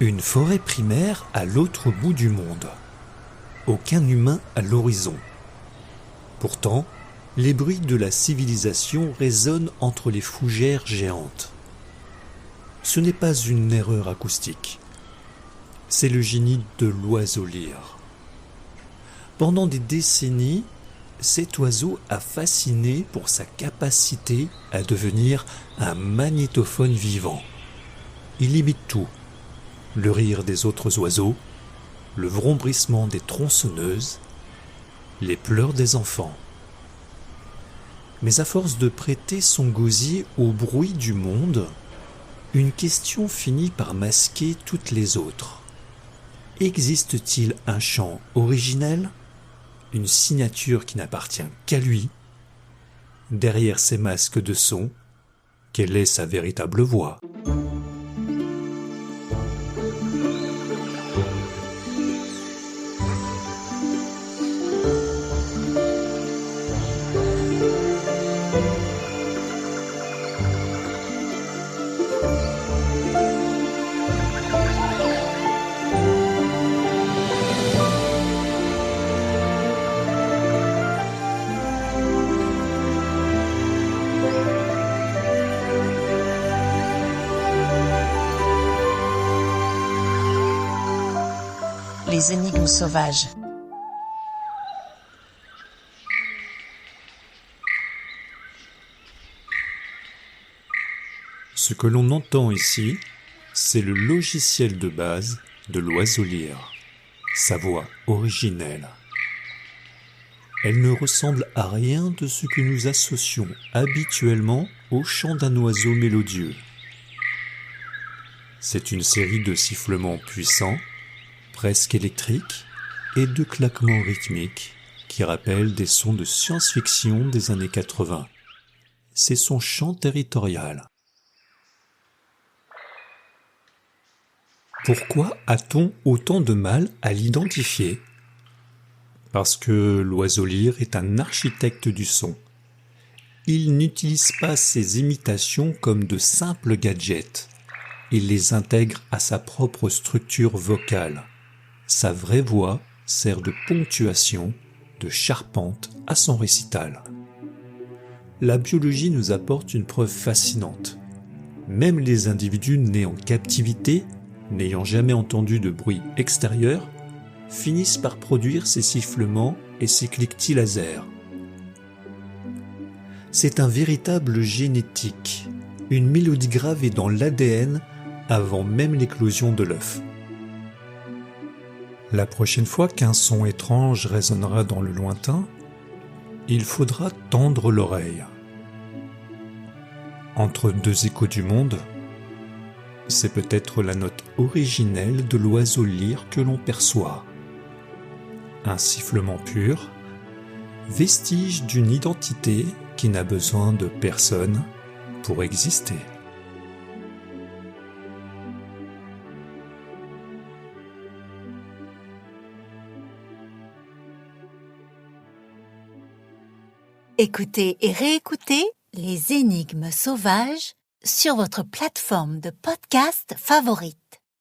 Une forêt primaire à l'autre bout du monde. Aucun humain à l'horizon. Pourtant, les bruits de la civilisation résonnent entre les fougères géantes. Ce n'est pas une erreur acoustique. C'est le génie de l'oiseau lyre. Pendant des décennies, cet oiseau a fasciné pour sa capacité à devenir un magnétophone vivant. Il imite tout. Le rire des autres oiseaux, le vrombissement des tronçonneuses, les pleurs des enfants. Mais à force de prêter son gosier au bruit du monde, une question finit par masquer toutes les autres. Existe-t-il un chant originel, une signature qui n'appartient qu'à lui? Derrière ces masques de son, quelle est sa véritable voix? Les énigmes sauvages. Ce que l'on entend ici, c'est le logiciel de base de l'oiseau lyre, sa voix originelle. Elle ne ressemble à rien de ce que nous associons habituellement au chant d'un oiseau mélodieux. C'est une série de sifflements puissants, presque électriques, et de claquements rythmiques qui rappellent des sons de science-fiction des années 80. C'est son chant territorial. Pourquoi a-t-on autant de mal à l'identifier? Parce que l'oiseau lyre est un architecte du son. Il n'utilise pas ses imitations comme de simples gadgets. Il les intègre à sa propre structure vocale. Sa vraie voix sert de ponctuation, de charpente à son récital. La biologie nous apporte une preuve fascinante. Même les individus nés en captivité, n'ayant jamais entendu de bruit extérieur, finissent par produire ces sifflements et ces cliquetis laser. C'est un véritable génétique, une mélodie gravée dans l'ADN avant même l'éclosion de l'œuf. La prochaine fois qu'un son étrange résonnera dans le lointain, il faudra tendre l'oreille. Entre deux échos du monde, c'est peut-être la note originelle de l'oiseau lyre que l'on perçoit. Un sifflement pur, vestige d'une identité qui n'a besoin de personne pour exister. Écoutez et réécoutez les énigmes sauvages sur votre plateforme de podcast favorite.